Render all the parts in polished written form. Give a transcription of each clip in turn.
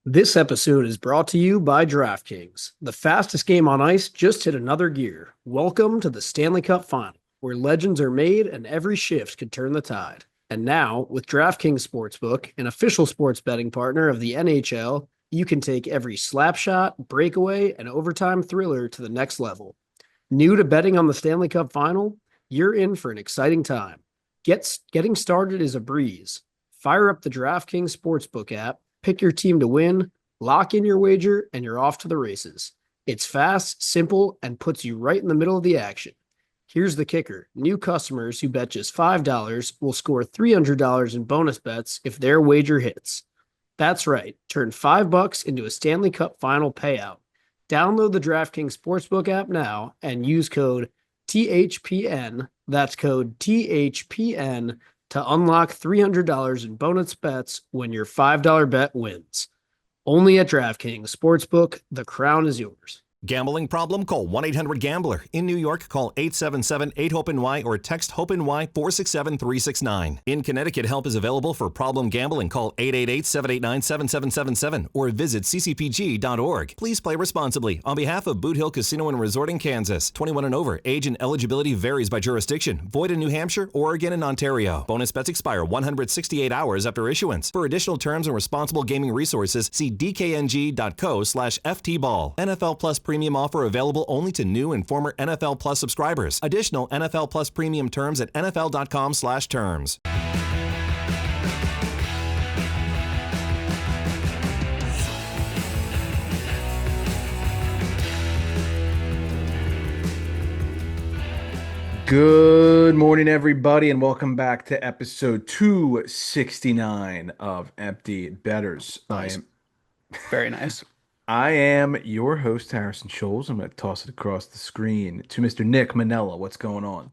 This episode is brought to you by DraftKings. The fastest game on ice just hit another gear. Welcome to the Stanley Cup Final, where legends are made and every shift could turn the tide. And now, with DraftKings Sportsbook, an official sports betting partner of the NHL, you can take every slap shot, breakaway, and overtime thriller to the next level. New to betting on the Stanley Cup Final? You're in for an exciting time. Getting started is a breeze. Fire up the DraftKings Sportsbook app, pick your team to win, lock in your wager, and you're off to the races. It's fast, simple, and puts you right in the middle of the action. Here's the kicker. New customers who bet just $5 will score $300 in bonus bets if their wager hits. That's right. Turn $5 into a Stanley Cup Final payout. Download the DraftKings Sportsbook app now and use code THPN. That's code THPN to unlock $300 in bonus bets when your $5 bet wins. Only at DraftKings Sportsbook, the crown is yours. Gambling problem? Call 1-800-GAMBLER. In New York, call 877-8-HOPE-NY or text HOPE-NY 467-369. In Connecticut, help is available for problem gambling. Call 888-789-7777 or visit ccpg.org. Please play responsibly. On behalf of Boot Hill Casino and Resort in Kansas, 21 and over, age and eligibility varies by jurisdiction. Void in New Hampshire, Oregon, and Ontario. Bonus bets expire 168 hours after issuance. For additional terms and responsible gaming resources, see dkng.co/ftball. NFL Plus premium offer available only to new and former NFL Plus subscribers. Additional NFL Plus premium terms at nfl.com/terms. Good morning, everybody, and welcome back to episode 269 of Empty Betters. Nice. Very nice. I am your host, Harrison Scholes. I'm going to toss it across the screen to Mr. Nick Manella. What's going on?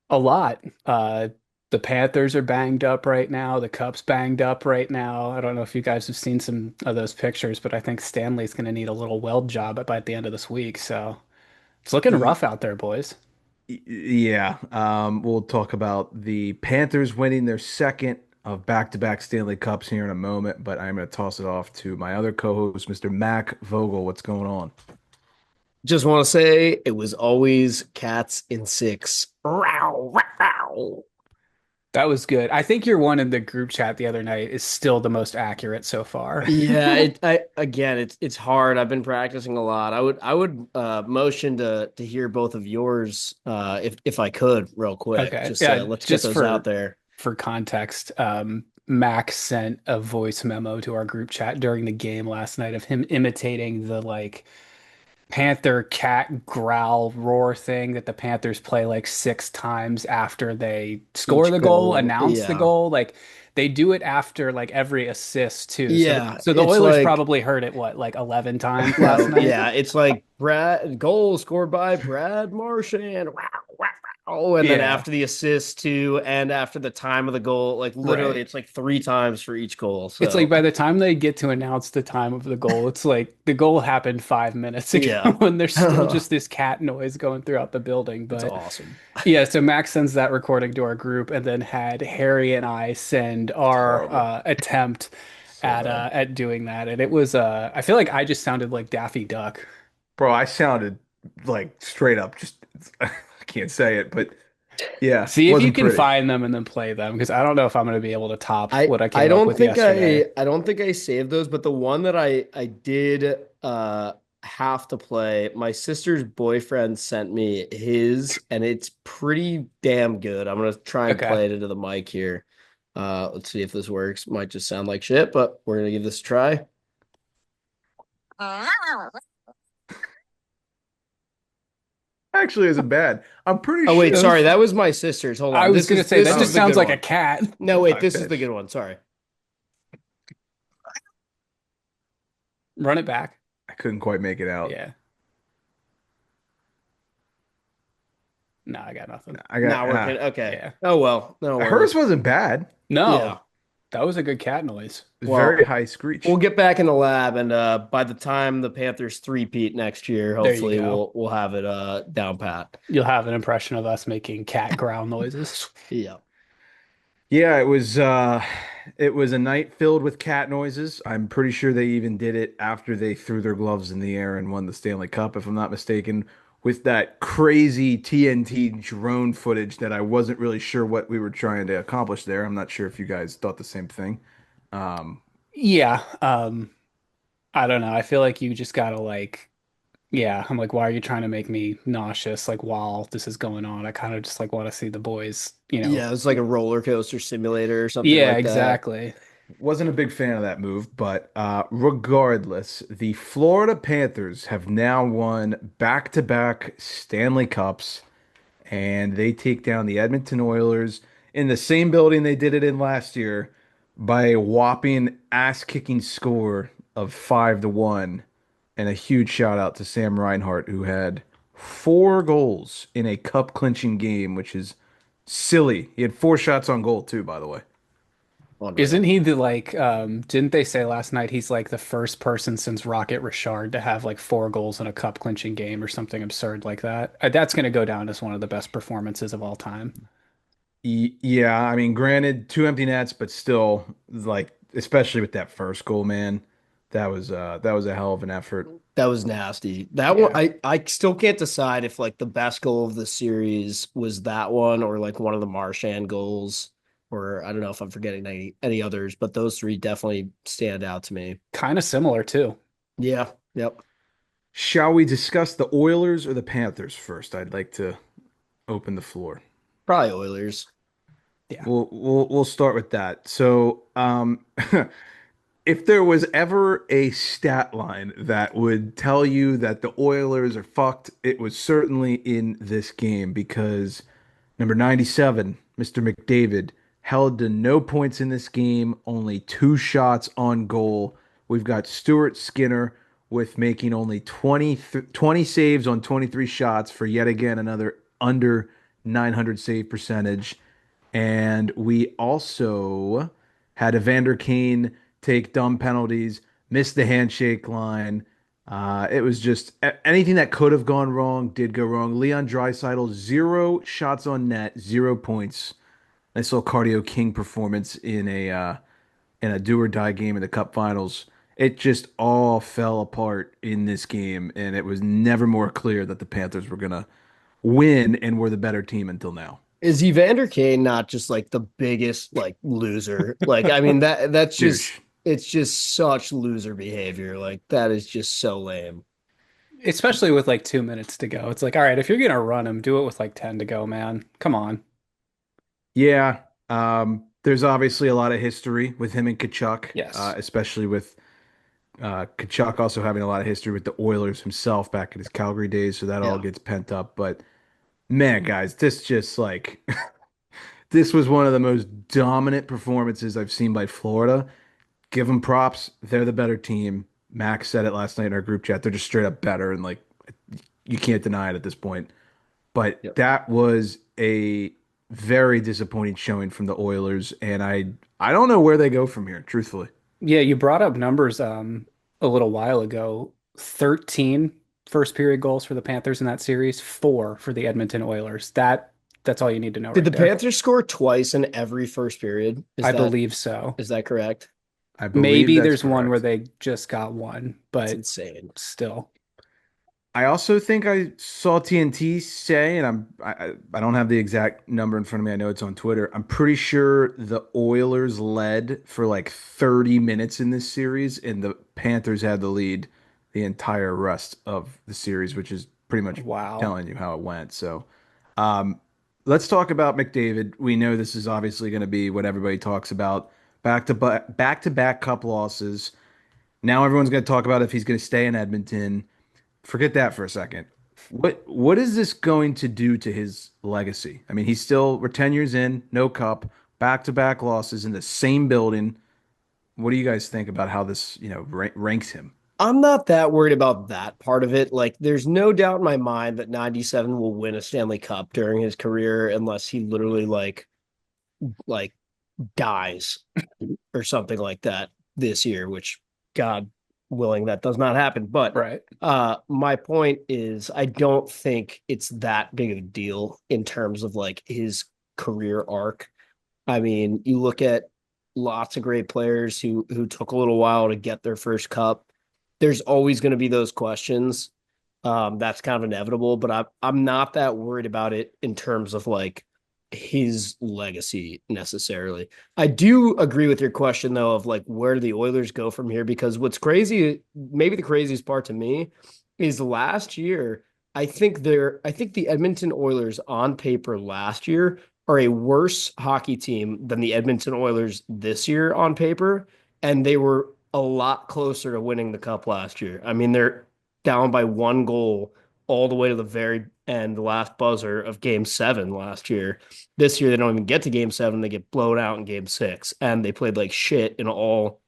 A lot. The Panthers are banged up right now. The Cup's banged up right now. I don't know if you guys have seen some of those pictures, but I think Stanley's going to need a little weld job by the end of this week. So it's looking rough out there, boys. Yeah, we'll talk about the Panthers winning their second of back-to-back Stanley Cups here in a moment, but I'm going to toss it off to my other co-host, Mr. Mac Vogel. What's going on? Just want to say it was always cats in six. Row, row. That was good. I think your one in the group chat the other night is still the most accurate so far. Yeah, it's hard. I've been practicing a lot. I would motion to hear both of yours if I could real quick. Okay. Just Yeah, let's just get those out there. For context, Max sent a voice memo to our group chat during the game last night of him imitating the Panther cat growl roar thing that the Panthers play 6 times after they score the goal, announce the goal. They do it after every assist too. Yeah. So the Oilers probably heard it 11 times last night. Yeah, it's like Brad goal scored by Brad Marchand. Wow, wow. Oh, and then after the assist too, and after the time of the goal, literally, It's 3 times for each goal. So. It's by the time they get to announce the time of the goal, it's the goal happened 5 minutes ago, and there's still just this cat noise going throughout the building. But that's awesome. Yeah, so Max sends that recording to our group, and then had Harry and I send our attempt at doing that, and it was I feel like I just sounded like Daffy Duck. Bro, I sounded straight up just I can't say it, but yeah. See if you can find them and then play them, because I don't know if I'm going to be able to top what I came up with yesterday. I don't think I saved those, but the one that I did have to play, my sister's boyfriend sent me his, and it's pretty damn good. I'm going to try and play it into the mic here. Let's see if this works. Might just sound like shit, but we're going to give this a try. Actually isn't bad. I'm pretty sure. Oh, wait, sorry. That was my sister's. Hold on. I was going to say, that just sounds like a cat. No, wait, this is the good one. Sorry. Run it back. I couldn't quite make it out. Yeah. No, I got nothing. Okay. Yeah. Oh, well. No worries. Hers wasn't bad. No. Yeah. That was a good cat noise. Very high screech. We'll get back in the lab, and by the time the Panthers three-peat next year, hopefully we'll have it down pat. You'll have an impression of us making cat growl noises. Yeah. Yeah, it was a night filled with cat noises. I'm pretty sure they even did it after they threw their gloves in the air and won the Stanley Cup, if I'm not mistaken, with that crazy TNT drone footage that I wasn't really sure what we were trying to accomplish there. I'm not sure if you guys thought the same thing. Um, Yeah. I don't know. I feel like you just gotta like, yeah, I'm like, why are you trying to make me nauseous like while this is going on? I kind of just like want to see the boys, Yeah, it's like a roller coaster simulator or something Yeah, like that. exactly. wasn't a big fan of that move, but regardless, the Florida Panthers have now won back-to-back Stanley Cups, and they take down the Edmonton Oilers in the same building they did it in last year by a whopping ass-kicking score of 5-1. And a huge shout out to Sam Reinhart, who had 4 goals in a cup clinching game, which is silly. He had 4 shots on goal too, by the way. Isn't Unreal. he the like didn't they say last night he's like the first person since Rocket Richard to have like 4 goals in a cup clinching game or something absurd like that? That's gonna go down as one of the best performances of all time. Yeah, I mean, granted, 2 empty nets, but still, like, especially with that first goal, man, that was a hell of an effort. That was nasty. That one, Yeah. I still can't decide if like the best goal of the series was that one or like one of the Marchand goals, or I don't know if I'm forgetting any others, but those three definitely stand out to me. Kind of similar too. Yeah. Yep. Shall we discuss the Oilers or the Panthers first? I'd like to open the floor. Probably Oilers. Yeah. We'll start with that. So, if there was ever a stat line that would tell you that the Oilers are fucked, it was certainly in this game because number 97, Mr. McDavid, held to no points in this game, only 2 shots on goal. We've got Stuart Skinner with making only 20 saves on 23 shots for yet again another under 900 save percentage. And we also had Evander Kane take dumb penalties, miss the handshake line. It was just anything that could have gone wrong did go wrong. Leon Draisaitl, 0 shots on net, 0 points. Nice little cardio king performance in a do or die game in the Cup Finals. It just all fell apart in this game, and it was never more clear that the Panthers were gonna win and were the better team until now. Is Evander Kane not just like the biggest like loser? Like, I mean that's just Douche. it's just such loser behavior. Like that is just so lame. Especially with like 2 minutes to go. It's like, all right, if you're gonna run him, do it with like 10 to go, man. Come on. Yeah, there's obviously a lot of history with him and Kachuk, Yes. especially with Kachuk also having a lot of history with the Oilers himself back in his Calgary days, so that all Yeah. gets pent up. But man, guys, this just like this was one of the most dominant performances I've seen by Florida. Give them props; they're the better team. Max said it last night in our group chat. They're just straight up better, and like you can't deny it at this point. But Yep. that was a very disappointing showing from the Oilers, and I don't know where they go from here, truthfully. Yeah, you brought up numbers a little while ago. 13 first period goals for the Panthers in that series, 4 for the Edmonton Oilers. That's all you need to know Did right the there. Panthers score twice in every first period? I believe so. Is that correct? I believe Maybe that's there's one where correct. they just got one, That's but insane. still. I also think I saw TNT say, and I don't have the exact number in front of me. I know it's on Twitter. I'm pretty sure the Oilers led for like 30 minutes in this series, and the Panthers had the lead the entire rest of the series, which is pretty much Wow. telling you how it went. So, um, let's talk about McDavid. We know this is obviously going to be what everybody talks about. Back to back cup losses. Now everyone's going to talk about if he's going to stay in Edmonton. Forget that for a second. What is this going to do to his legacy? I mean, we're 10 years in, no cup, back-to-back losses in the same building. What do you guys think about how this, ranks him? I'm not that worried about that part of it. Like, there's no doubt in my mind that 97 will win a Stanley Cup during his career unless he literally like dies or something like that this year, which God willing that does not happen. But Right. my point is I don't think it's that big of a deal in terms of like his career arc. I mean, you look at lots of great players who took a little while to get their first cup. There's always going to be those questions. That's kind of inevitable, but I'm not that worried about it in terms of like his legacy necessarily. I do agree with your question though of like where do the Oilers go from here? Because what's crazy, maybe the craziest part to me, is last year. I think the Edmonton Oilers on paper last year are a worse hockey team than the Edmonton Oilers this year on paper, and they were a lot closer to winning the cup last year. I mean, they're down by one goal all the way to the very end, the last buzzer of game 7 last year. This year, they don't even get to game 7. They get blown out in game 6, and they played like shit in all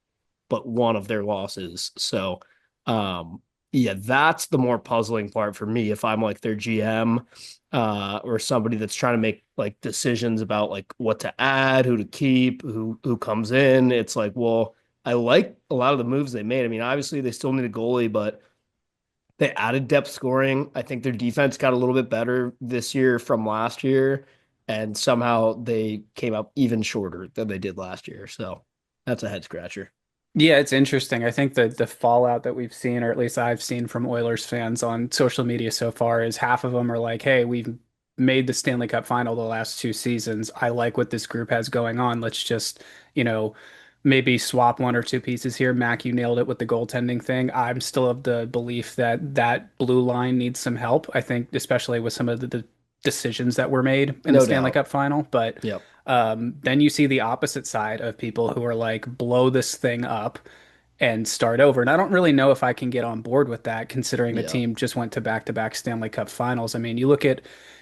but one of their losses. So, um, yeah, that's the more puzzling part for me. If I'm like their GM, or somebody that's trying to make like decisions about like what to add, who to keep, who comes in, it's like, well, I like a lot of the moves they made. I mean, obviously they still need a goalie, but they added depth scoring. I think their defense got a little bit better this year from last year, and somehow they came up even shorter than they did last year. So that's a head scratcher. Yeah, it's interesting. I think that the fallout that we've seen, or at least I've seen from Oilers fans on social media so far, is half of them are like, "Hey, we've made the Stanley Cup final the last 2 seasons. I like what this group has going on. Let's just, you know, maybe swap one or two pieces here." Mac, you nailed it with the goaltending thing. I'm still of the belief that that blue line needs some help. I think, especially with some of the decisions that were made in the No Stanley doubt. Cup final, but. Yep. Then you see the opposite side of people who are like, blow this thing up and start over. And I don't really know if I can get on board with that, considering the Yeah. team just went to back-to-back Stanley Cup finals. I mean, you look at,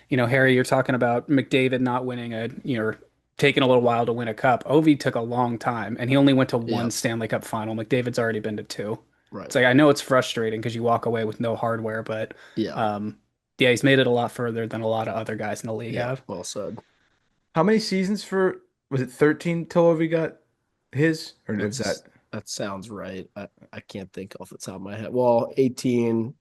Harry, you're talking about McDavid not winning taking a little while to win a cup. Ovi took a long time, and he only went to one Yep. Stanley Cup final. McDavid's already been to two. Right. It's like, I know it's frustrating because you walk away with no hardware, but Yeah. um, yeah, he's made it a lot further than a lot of other guys in the league Yeah. have. Well said. How many seasons for was it 13 till Ovi got his? Or is That's that that sounds right. I can't think off the top of my head. Well, 18.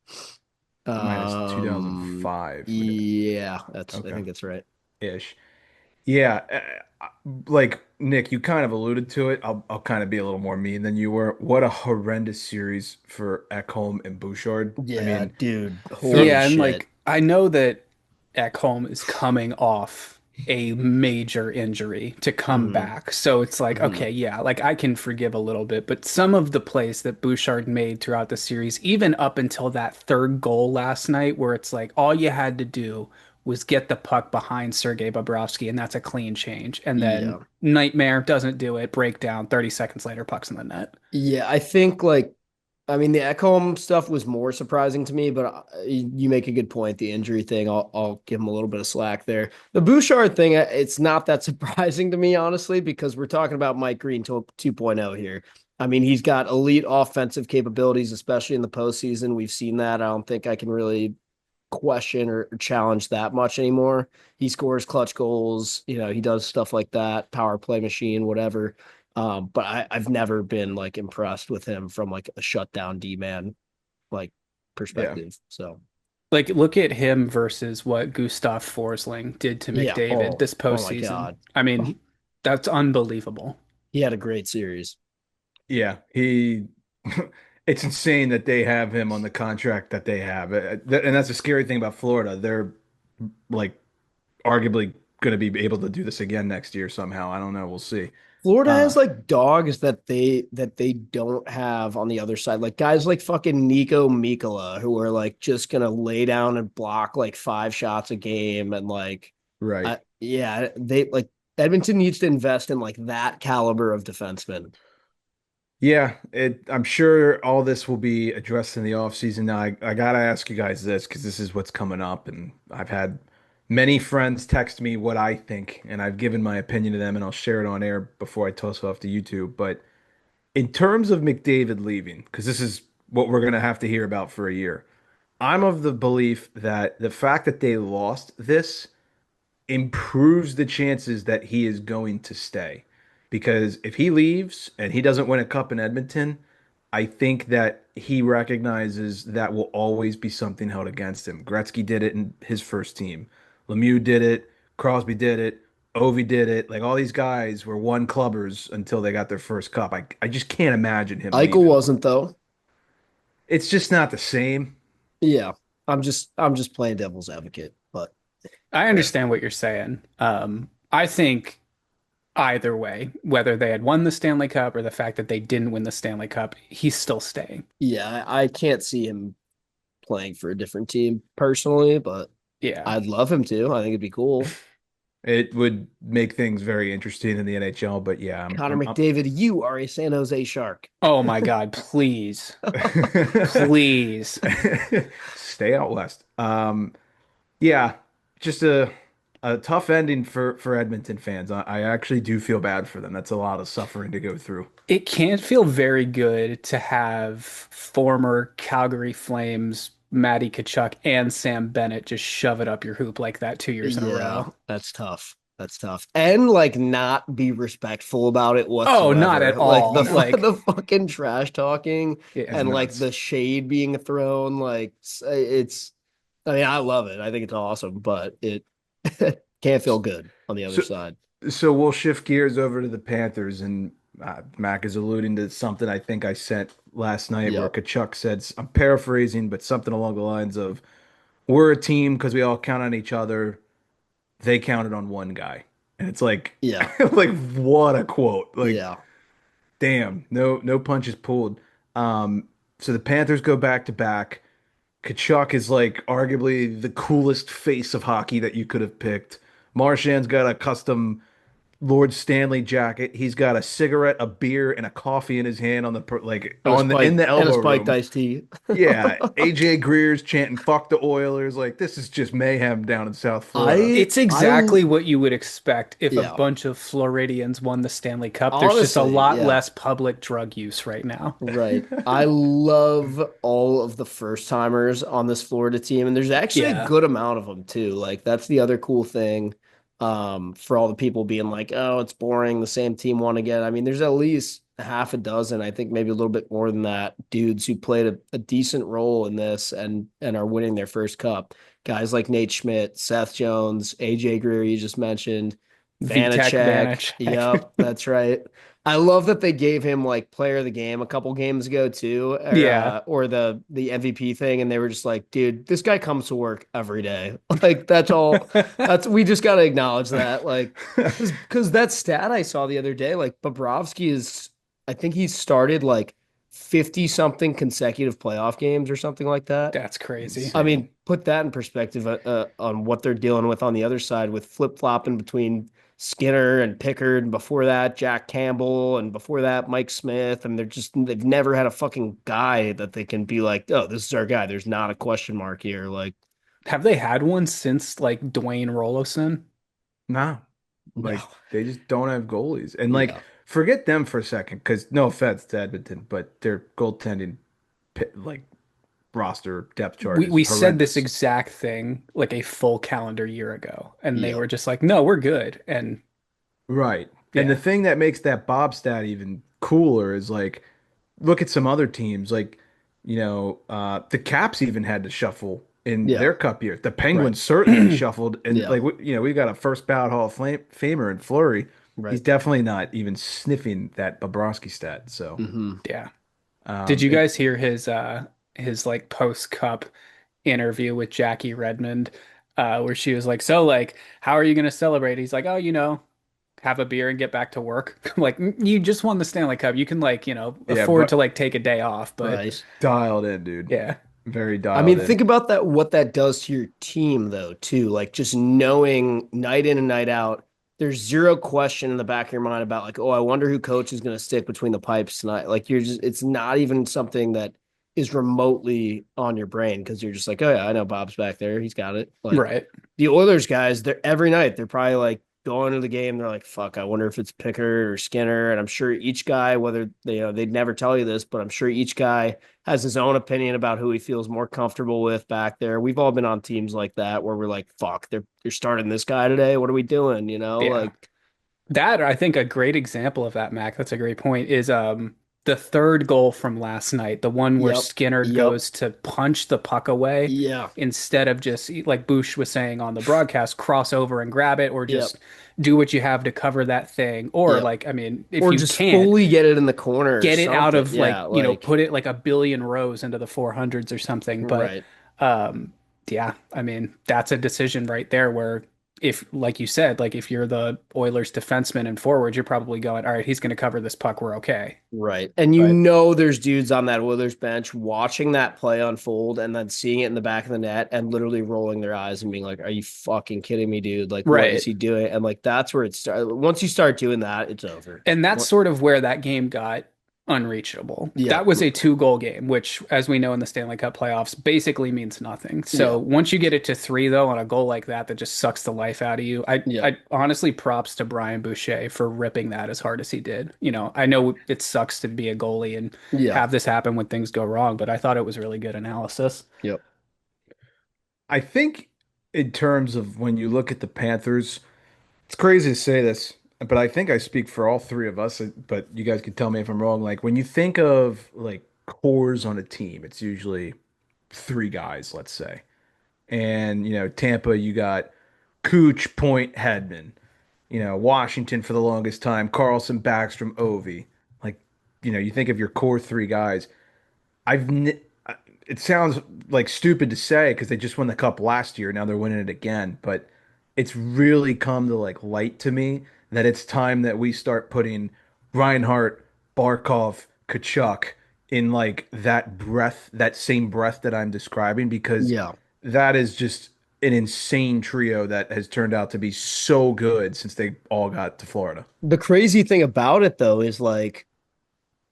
minus Um, 2005? yeah, that's I Okay, think that's right. ish. Yeah, like Nick, you kind of alluded to it. I'll kind of be a little more mean than you were. What a horrendous series for Ekholm and Bouchard. I Yeah, mean, dude. throw, Holy Yeah, and shit. like I know that Ekholm is coming off a major injury to come Hmm. back. So it's like, Hmm. okay, yeah, like I can forgive a little bit, but some of the plays that Bouchard made throughout the series, even up until that third goal last night, where it's like all you had to do was get the puck behind Sergei Bobrovsky, and that's a clean change. And then Yeah. Nightmare doesn't do it, breakdown, 30 seconds later, puck's in the net. Yeah, I think like I mean the Ekholm stuff was more surprising to me, but you make a good point. The injury thing, I'll give him a little bit of slack there. The Bouchard thing, it's not that surprising to me honestly because we're talking about Mike Green 2.0 here. I mean, he's got elite offensive capabilities, especially in the postseason. We've seen that. I don't think I can really question or challenge that much anymore. He scores clutch goals. He does stuff like that, power play machine, whatever. But I've never been like impressed with him from like a shutdown D man like yeah, perspective. So Like, look at him versus what Gustav Forsling did to yeah. McDavid Oh, this oh my postseason. God. I mean, that's unbelievable. He had a great series. yeah. He, it's insane that they have him on the contract that they have, and that's a scary thing about Florida. They're like arguably going to be able to do this again next year somehow. I don't know. We'll see. Florida has Uh, like dogs that they don't have on the other side. Like guys like fucking Nico Mikola who are like just gonna lay down and block like 5 shots a game and like right. yeah, they like Edmonton needs to invest in like that caliber of defenseman. Yeah, I'm sure all this will be addressed in the off season. Now, I gotta ask you guys this because this is what's coming up, and I've had many friends text me what I think, and I've given my opinion to them, and I'll share it on air before I toss it off to YouTube. But in terms of McDavid leaving, because this is what we're gonna have to hear about for a year, I'm of the belief that the fact that they lost this improves the chances that he is going to stay. Because if he leaves and he doesn't win a cup in Edmonton, I think that he recognizes that will always be something held against him. Gretzky did it in his first team. Lemieux did it. Crosby did it. Ovi did it. Like all these guys were one clubbers until they got their first cup. I just can't imagine him Eichel leaving. wasn't though. It's just not the same. Yeah. I'm just playing devil's advocate, but I Yeah. understand what you're saying. I think either way, whether they had won the Stanley Cup or the fact that they didn't win the Stanley Cup, he's still staying. yeah, I can't see him playing for a different team personally, but Yeah. I'd love him to. I think it'd be cool. It would make things very interesting in the NHL, but yeah, Connor McDavid, you are a San Jose Shark. Oh my God, please. Please. Stay out west. Yeah, just a tough ending for Edmonton fans. I actually do feel bad for them. That's a lot of suffering to go through. It can't feel very good to have former Calgary Flames Matty Tkachuk and Sam Bennett just shove it up your hoop like that 2 years in a Yeah, row. that's tough. That's tough. And like not be respectful about it Oh, not at whatsoever. Like all. Like, the fucking trash talking yeah. It's and like nuts. the shade being thrown. Like it's I mean, I love it. I think it's awesome, but it can't feel good on the other So, side. so we'll shift gears over to the Panthers, and Mac is alluding to something I think I sent last night where Yep. Kachuk said, I'm paraphrasing, but something along the lines of, "We're a team because we all count on each other. They counted on one guy." And it's like, Yeah. like what a quote. Like, Yeah. damn, no punches pulled. So the Panthers go back to back. Kachuk is like arguably the coolest face of hockey that you could have picked. Marchand's got a custom Lord Stanley jacket. He's got a cigarette, a beer, and a coffee in his hand on the like on the in the And a elbow spiked room. iced tea. Yeah, AJ Greer's chanting "fuck the Oilers." Like this is just mayhem down in South Florida. I It's exactly what you would expect if a yeah. bunch of Floridians won the Stanley Cup. There's just a Honestly, lot yeah. less public drug use right now. Right. I love all of the first timers on this Florida team, and there's actually a Yeah. good amount of them too. Like that's the other cool thing. For all the people being like, "Oh, it's boring. The same team won again." I mean, there's at least half a dozen, I think maybe a little bit more than that, dudes who played a decent role in this and are winning their first cup. Guys like Nate Schmidt, Seth Jones, AJ Greer, you just mentioned, VTech Vanacek. Vanacek. Yep, that's right. I love that they gave him like player of the game a couple games ago too, Yeah. or the MVP thing, and they were just like, dude, this guy comes to work every day. Like that's all. That's we just got to acknowledge that, like, because that stat I saw the other day, like Bobrovsky is, I think he started like 50 something consecutive playoff games or something like that. That's crazy. I Insane. mean, put that in perspective on what they're dealing with on the other side with flip flopping between Skinner and Pickard, and before that Jack Campbell, and before that Mike Smith, and they've never had a fucking guy that they can be like, oh, this is our guy. There's not a question mark here. Like, Have they had one since like Dwayne Roloson? No, no, like they just don't have goalies. And like yeah, forget them for a second, because no offense to Edmonton, but their goaltending like roster depth chart We is we said this horrendous. exact thing like a full calendar year ago, and they yeah, were just like, "No, we're good." And Right. And the yeah, thing that makes that Bob stat even cooler is like look at some other teams like the Caps even had to shuffle in yeah, their cup year. The right, Penguins certainly shuffled, and yeah, like we got a first ballot Hall of Famer in Fleury. He's right. definitely not even sniffing that Bobrovsky stat. So Hmm. yeah. Did you it guys hear his like post cup interview with Jackie Redmond, where she was like, "So like, how are you gonna celebrate?" He's like, "Oh, have a beer and get back to work." I'm like, You just won the Stanley Cup. You can like, yeah, afford to but like take a day off." But Right. dialed in, dude. yeah, Very I dialed mean, in. think about that, what that does to your team, though, too. Like just knowing night in and night out, there's zero question in the back of your mind about like, oh, I wonder who coach is going to stick between the pipes tonight. Like it's not even something that is remotely on your brain because you're just like, oh yeah, I know Bob's back there. He's got it. Like right. the Oilers guys, they're every night, they're probably like going to the game. They're like, fuck, I wonder if it's Pickard or Skinner. And I'm sure each guy, whether they'd never tell you this, but I'm sure each guy has his own opinion about who he feels more comfortable with back there. We've all been on teams like that where we're like, fuck, they're starting this guy today. What are we doing? Yeah. Like That I think a great example of that, Mac. That's a great point. Is the third goal from last night, the one where Yep. Skinner Yep. goes to punch the puck away Yeah. instead of just, like Boosh was saying on the broadcast, cross over and grab it, or Yep. just do what you have to cover that thing. Or, Yep. like, I mean, if Or you just can't, fully get it in the corner or get it out something. of, Yeah. like, Like, put it like a billion rows into the 400s or something. But right. um, yeah, I mean, that's a decision right there where, if, like you said, like if you're the Oilers defenseman and forward, you're probably going, all right, he's going to cover this puck. We're okay. Right. And But there's dudes on that Oilers bench watching that play unfold and then seeing it in the back of the net and literally rolling their eyes and being like, are you fucking kidding me, dude? Like, what is right. he doing? And like, that's where it starts. Once you start doing that, it's over. And that's What? sort of where that game got unreachable. Yeah. That was a 2 goal game, which, as we know in the Stanley Cup playoffs, basically means nothing. So Yeah. once you get it to 3, though, on a goal like that, that just sucks the life out of you. Yeah. I honestly, props to Brian Boucher for ripping that as hard as he did. I know it sucks to be a goalie and Yeah. have this happen when things go wrong, but I thought it was really good analysis. Yep. I think in terms of when you look at the Panthers, it's crazy to say this, but I think I speak for all three of us, but you guys can tell me if I'm wrong. Like when you think of like cores on a team, it's usually three guys, let's say. And, Tampa, you got Cooch, Point, Hedman. Washington for the longest time, Carlson, Backstrom, Ovi. Like, you think of your core three guys. I've n- it sounds like stupid to say because they just won the cup last year. Now they're winning it again, but it's really come to like light to me that it's time that we start putting Reinhart, Barkov, Kachuk in like that breath, that same breath that I'm describing because Yeah. that is just an insane trio that has turned out to be so good since they all got to Florida. The crazy thing about it though is like,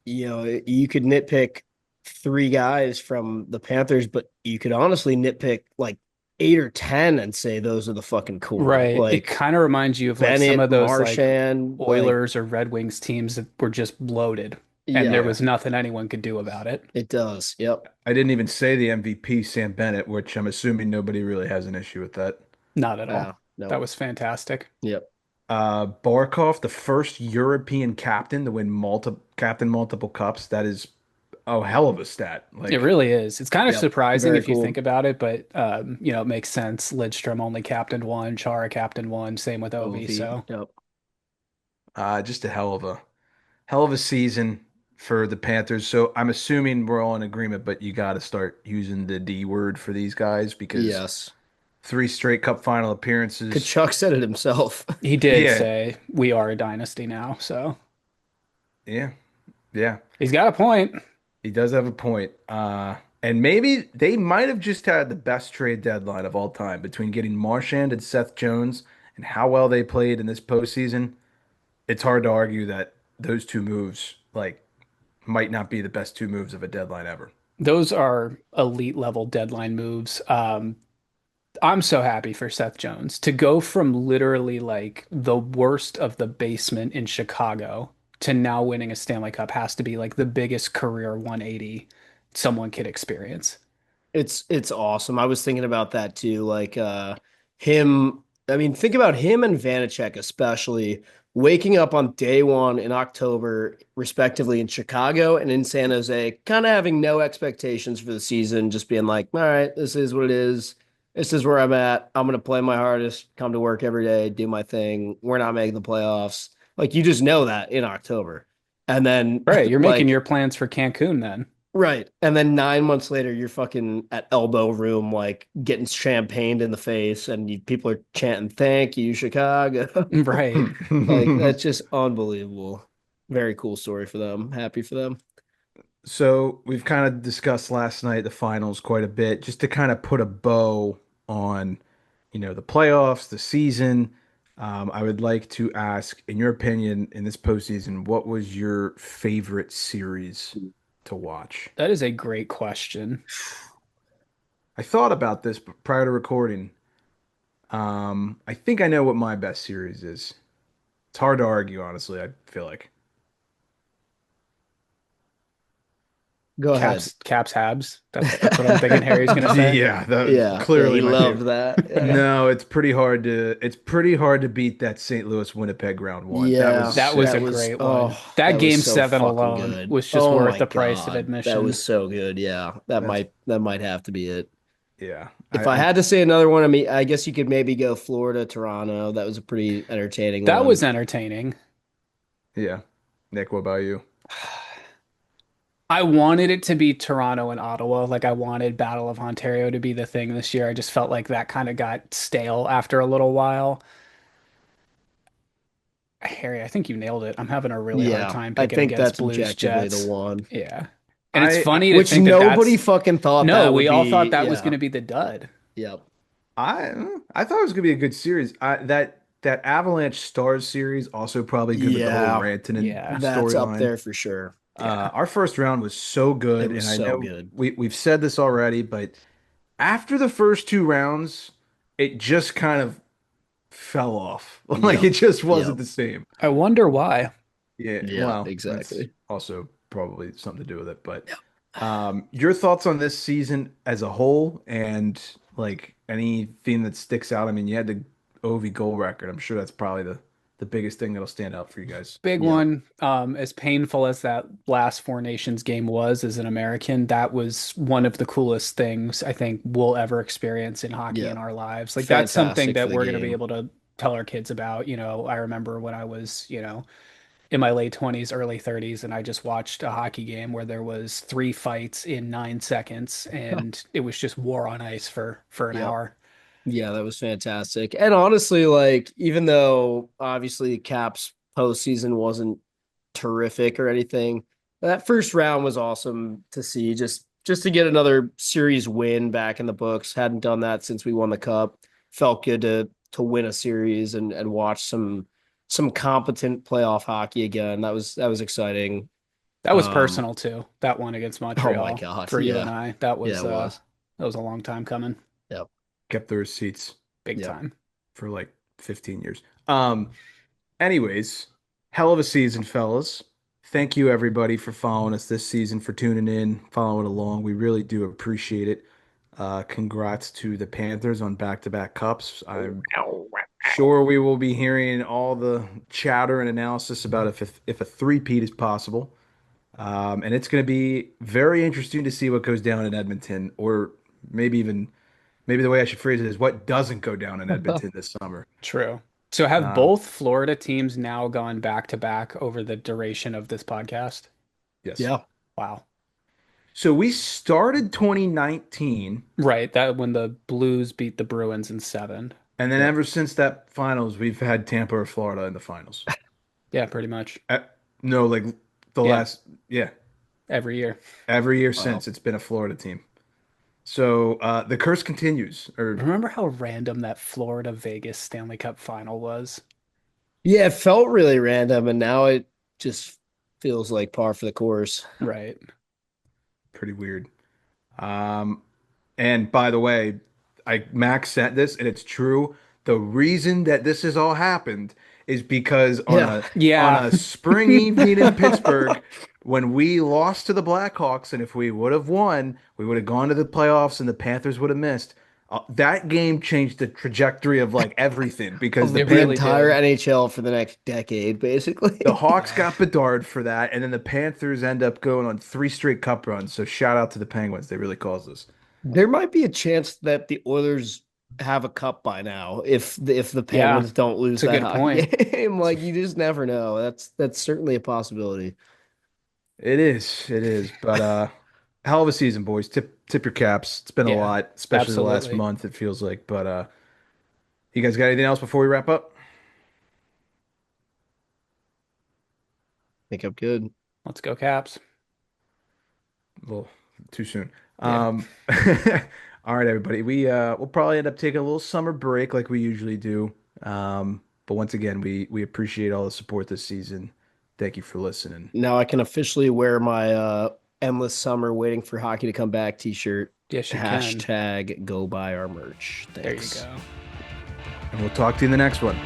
you could nitpick three guys from the Panthers, but you could honestly nitpick like 8 or 10 and say those are the fucking core. Right. It Like kind of reminds you of like some Bennett, of those like Marchand, like Oilers or Red Wings teams that were just bloated and there yeah, Yeah. was nothing anyone could do about it. it does. Yep. I didn't even say the MVP, Sam Bennett, which I'm assuming nobody really has an issue with that. Not at all. Yeah. That No. was fantastic. Yep. Barkov, the first European captain to win multiple cups. That is a hell of a stat. It Like, really is. It's kind of Yep. surprising Very if you think cool. about it, but it makes sense. Lidstrom only captained one, Chara captained one, same with Ovi. Ovi. So Yep. just a hell of a season for the Panthers. So I'm assuming we're all in agreement, but you got to start using the D word for these guys because Yes. three straight Cup final appearances. Kachuk said it himself. he did Yeah, say we are a dynasty now. So yeah, yeah. he's got a point. He does have a point. And maybe they might have just had the best trade deadline of all time between getting Marchand and Seth Jones and how well they played in this postseason. It's hard to argue that those two moves like might not be the best two moves of a deadline ever. Those are elite level deadline moves. I'm so happy for Seth Jones to go from literally like the worst of the basement in Chicago to now winning a Stanley Cup has to be like the biggest career 180 someone could experience. It's awesome. I was thinking about that too. Like him, I mean, think about him and Vanacek especially waking up on day one in October, respectively, in Chicago and in San Jose, kind of having no expectations for the season, just being like, all right, this is what it is. This is where I'm at. I'm gonna play my hardest, come to work every day, do my thing. We're not making the playoffs. Like you just know that in October. And then Right, you're making like your plans for Cancun then. right. And then 9 months later, you're fucking at elbow room, like getting champagned in the face, and people are chanting, "Thank you, Chicago." Right. Like, that's just unbelievable. Very cool story for them. Happy for them. So we've kind of discussed last night the finals quite a bit, just to kind of put a bow on, the playoffs, the season. I would like to ask, in your opinion, in this postseason, what was your favorite series to watch? That is a great question. I thought about this prior to recording. I think I know what my best series is. It's hard to argue, honestly, I feel like. Go ahead. Caps Habs. That's what I'm thinking Harry's gonna say. Yeah, that was Yeah, clearly he my loved favorite. that. Yeah. No, it's pretty hard to beat that St. Louis Winnipeg round one. That was Yeah, That was sick. a that was great one. That that was game so 7 fucking alone good. was just Oh worth my the price of God. That admission. was so good. Yeah. That's That might have to be it. yeah. If I had to say another one, I mean, I guess you could maybe go Florida, Toronto. That was a pretty entertaining That one. was entertaining. Yeah. Nick, what about you? I wanted it to be Toronto and Ottawa. Like I wanted Battle of Ontario to be the thing this year. I just felt like that kind of got stale after a little while. Harry, I think you nailed it. I'm having a really hard Yeah, time I picking think against that's Blues objectively the Jets. one. Yeah. And it's I funny to Which think that nobody that's fucking thought no, that would we all thought be. that was going Yeah. to be the dud. Yep. I I thought it was gonna be a good series. That Avalanche Stars series also probably good with the whole Yeah. Rantanen Yeah. That's up storyline. there for sure. Yeah. Our first round was so It good, was and I so know good. we've said this already, but after the first two rounds, it just kind of fell off. Like Yep. it just wasn't Yep. the same. I wonder why. Yeah, Yeah, well, that's exactly. also probably something to do with it. But your thoughts on this season as a whole and like anything that sticks out? I mean, you had the OV goal record. I'm sure that's probably the biggest thing that'll stand out for you guys. Big Yep. one. As painful as that last Four Nations game was as an American, that was one of the coolest things I think we'll ever experience in hockey in Yep. our lives. Like that's something Fantastic for that the we're going to be game. able to tell our kids about. I remember when I was, in my late 20s, early 30s, and I just watched a hockey game where there was 3 fights in 9 seconds, and it was just war on ice for an Yep. hour. Yeah, that was fantastic. And honestly, like, even though obviously Caps postseason wasn't terrific or anything, that first round was awesome to see. Just to get another series win back in the books. Hadn't done that since we won the cup. Felt good to win a series and watch some competent playoff hockey again. That was exciting. That was Um, personal too. That one against oh my Montreal God. for you and Yeah. I. That Yeah, was it was. a long time coming. Yep. Kept the receipts Big Yep. time. for like 15 years. Anyways, hell of a season, fellas. Thank you everybody for following us this season, for tuning in, following along. We really do appreciate it. Congrats to the Panthers on back-to-back cups. I'm sure we will be hearing all the chatter and analysis about if a three-peat is possible. And it's going to be very interesting to see what goes down in Edmonton, or maybe the way I should phrase it is what doesn't go down in Edmonton this summer. True. So have Um, both Florida teams now gone back to back over the duration of this podcast? yes. Yeah. Wow. So we started 2019, Right. That when the Blues beat the Bruins in 7. and then Yep. ever since that finals, we've had Tampa or Florida in the finals. Yeah, pretty much. No, like the Yeah. last, yeah, Every year. every year Wow. since it's been a Florida team. So the curse continues. Or Remember how random that Florida Vegas Stanley Cup final was? Yeah, it felt really random, and now it just feels like par for the course. Right. pretty weird. Um, and by the way, Max sent this, and it's true. The reason that this has all happened is because on Yeah. a Yeah. spring evening in Pittsburgh, when we lost to the Blackhawks, and if we would have won, we would have gone to the playoffs, and the Panthers would have missed. That game changed the trajectory of like everything because Of the It the really entire did. NHL for the next decade, basically. the Hawks Yeah. got Bedard for that, and then the Panthers end up going on three straight cup runs. So shout out to the Penguins; they really caused us. There might be a chance that the Oilers have a cup by now if the Yeah. Penguins don't lose It's a that good hockey point. game. Like, you just never know. That's certainly a possibility. It is. But hell of a season, boys. Tip your caps. It's been a Yeah. lot, especially the last Absolutely. month, it feels like. But you guys got anything else before we wrap up? I think I'm good. Let's go Caps. Well, too soon. Yeah. All right, everybody. We'll probably end up taking a little summer break like we usually do. But once again, we appreciate all the support this season. Thank you for listening. Now I can officially wear my endless summer waiting for hockey to come back t-shirt. Yes, you can. Hashtag go buy our merch. There you Thanks. go. And we'll talk to you in the next one.